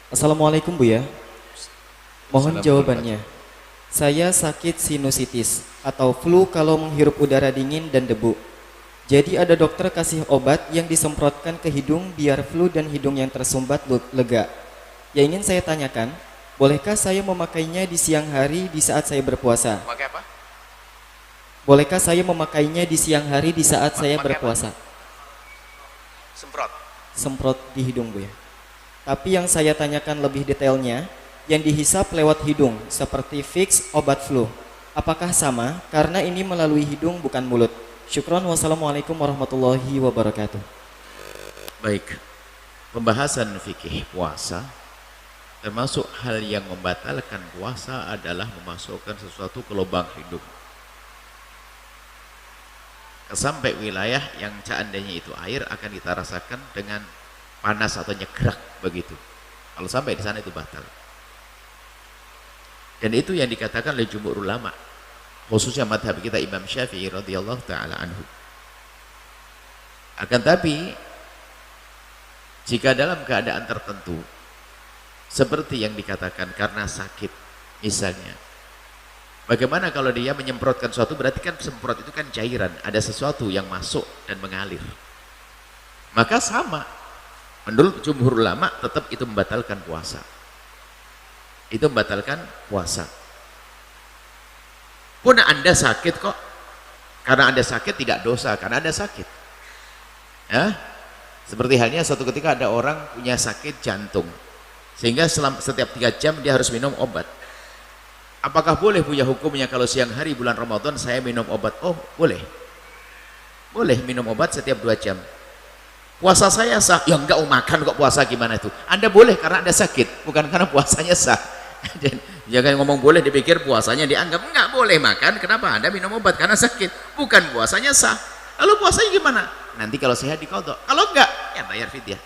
Assalamualaikum Bu ya. Mohon Assalamualaikum jawabannya. warahmatullahi. Saya sakit sinusitis atau flu kalau menghirup udara dingin dan debu. Jadi ada dokter kasih obat yang disemprotkan ke hidung biar flu dan hidung yang tersumbat lega. Yang ingin saya tanyakan, bolehkah saya memakainya di siang hari di saat saya berpuasa? Pakai apa? Bolehkah saya memakainya di siang hari di saat saya Pakai apa? berpuasa? Semprot. Semprot di hidung Bu ya. Tapi yang saya tanyakan lebih detailnya, yang dihisap lewat hidung seperti Vicks obat flu. Apakah sama? Karena ini melalui hidung bukan mulut. Syukron. Wassalamualaikum warahmatullahi wabarakatuh. Baik. Pembahasan fikih puasa termasuk hal yang membatalkan puasa adalah memasukkan sesuatu ke lubang hidung. Sampai wilayah yang seandainya itu air akan kita rasakan dengan panas atau nyegrak begitu. Kalau sampai di sana itu batal. Dan itu yang dikatakan oleh jumhur ulama, khususnya madhab kita Imam Syafi'i radhiyallahu taala anhu. Akan tapi jika dalam keadaan tertentu seperti yang dikatakan karena sakit misalnya, bagaimana kalau dia menyemprotkan sesuatu, berarti kan semprot itu kan cairan, ada sesuatu yang masuk dan mengalir. Maka sama, menurut jumhur ulama tetap itu membatalkan puasa. Itu membatalkan puasa. Pun Anda sakit kok, karena Anda sakit tidak dosa, karena Anda sakit. Ya? Seperti halnya suatu ketika ada orang punya sakit jantung, sehingga setiap 3 jam dia harus minum obat. Apakah boleh punya hukumnya kalau siang hari bulan Ramadan saya minum obat? Oh boleh. Boleh minum obat setiap 2 jam. Puasa saya sah. Ya enggak, makan kok puasa, gimana itu? Anda boleh karena Anda sakit, bukan karena puasanya sah. Jangan ngomong boleh dipikir puasanya dianggap. Enggak boleh makan, kenapa? Anda minum obat karena sakit, bukan puasanya sah. Lalu puasanya gimana? Nanti kalau sehat diqadha. Kalau enggak, ya bayar fidyah.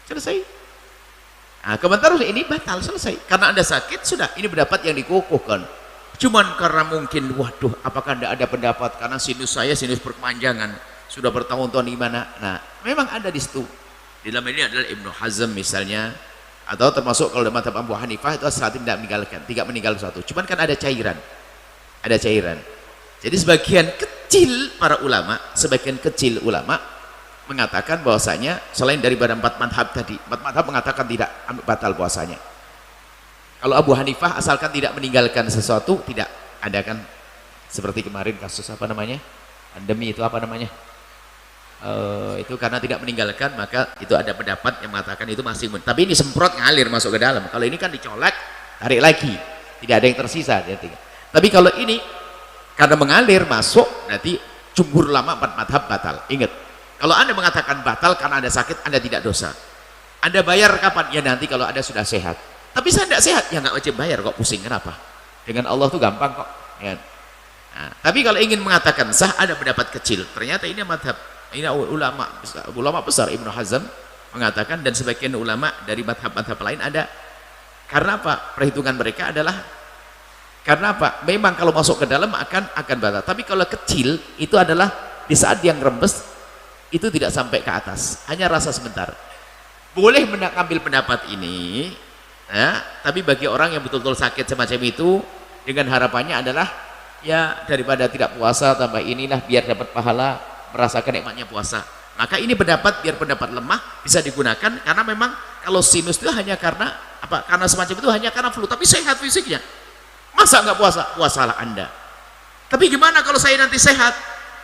Selesai. Nah, komentar ini batal, selesai. Karena Anda sakit, sudah. Ini pendapat yang dikukuhkan. Cuman karena mungkin, waduh, apakah Anda ada pendapat karena sinus saya sinus berkepanjangan, sudah bertahun-tahun di mana? Nah, memang ada di situ. Di dalam ini adalah Ibnu Hazm misalnya, atau termasuk kalau dalam mazhab Abu Hanifah itu saat tidak meninggalkan sesuatu. Cuman kan ada cairan. Ada cairan. Jadi sebagian kecil para ulama, sebagian kecil ulama mengatakan bahwasanya selain daripada 4 madhab tadi, 4 madhab mengatakan tidak batal puasanya. Kalau Abu Hanifah asalkan tidak meninggalkan sesuatu, tidak ada kan seperti kemarin kasus apa namanya? Pandemi itu apa namanya? Itu karena tidak meninggalkan, maka itu ada pendapat yang mengatakan itu masih tapi ini semprot ngalir masuk ke dalam. Kalau ini kan dicolek, tarik lagi, tidak ada yang tersisa. Tapi kalau ini karena mengalir masuk, nanti jumhur ulama 4 madhab batal. Ingat, kalau Anda mengatakan batal karena Anda sakit, Anda tidak dosa. Anda bayar kapan? Ya nanti kalau Anda sudah sehat. Tapi saya tidak sehat, ya nggak wajib bayar kok, pusing kenapa? Dengan Allah tuh gampang kok. Ya. Nah, tapi kalau ingin mengatakan sah, ada pendapat kecil. Ternyata ini madhab, ini ulama besar Ibnu Hazm mengatakan, dan sebagian ulama dari madhab-madhab lain ada. Karena apa? Perhitungan mereka adalah karena apa? Memang kalau masuk ke dalam akan batal. Tapi kalau kecil itu adalah di saat yang rembes itu tidak sampai ke atas, hanya rasa sebentar. Boleh mengambil pendapat ini, ya, tapi bagi orang yang betul-betul sakit semacam itu, dengan harapannya adalah ya daripada tidak puasa tambah inilah biar dapat pahala merasakan nikmatnya puasa. Maka ini pendapat biar pendapat lemah bisa digunakan, karena memang kalau sinus itu hanya karena apa? Karena semacam itu hanya karena flu, tapi sehat fisiknya. Masa nggak puasa? Puasalah Anda. Tapi gimana kalau saya nanti sehat?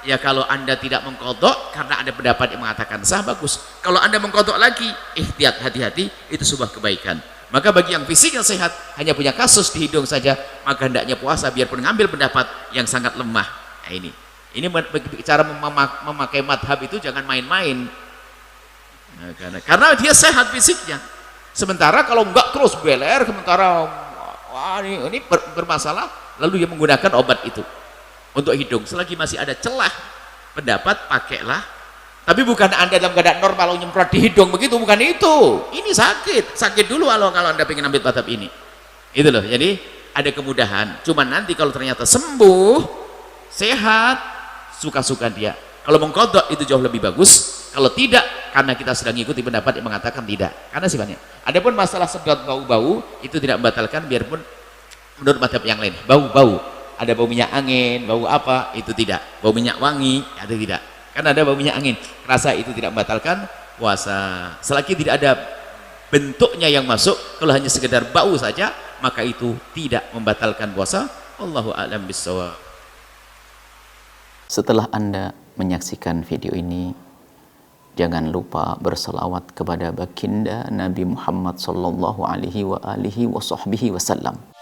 Ya kalau Anda tidak mengkodok karena ada pendapat yang mengatakan sah, bagus. Kalau Anda mengkodok lagi, ihtiyat, hati-hati, itu sebuah kebaikan. Maka bagi yang fisik yang sehat, hanya punya kasus di hidung saja, maka hendaknya puasa biarpun mengambil pendapat yang sangat lemah. Nah ini cara memakai madhab itu jangan main-main. Nah, karena dia sehat fisiknya. Sementara kalau enggak terus beler, sementara wah ini bermasalah, lalu dia menggunakan obat itu untuk hidung. Selagi masih ada celah pendapat, pakailah. Tapi bukan Anda dalam keadaan normal lalu nyemprot di hidung begitu, bukan itu. Ini sakit dulu kalau Anda pengen ambil madhab ini. Itu loh. Jadi ada kemudahan. Cuman nanti kalau ternyata sembuh, sehat, suka-suka dia. Kalau mengkodok itu jauh lebih bagus. Kalau tidak, karena kita sedang ikuti pendapat yang mengatakan tidak, karena sifatnya. Adapun masalah sedot bau-bau itu tidak membatalkan, biarpun menurut madhab yang lain bau-bau, ada bau minyak angin, bau apa, itu tidak. Bau minyak wangi, itu tidak. Karena ada bau minyak angin, rasa itu tidak membatalkan puasa. Selagi tidak ada bentuknya yang masuk, kalau hanya sekedar bau saja, maka itu tidak membatalkan puasa. Allahu a'lam bissawab. Setelah Anda menyaksikan video ini, jangan lupa berselawat kepada baginda Nabi Muhammad sallallahu alaihi wa alihi wa sahbihi wasallam.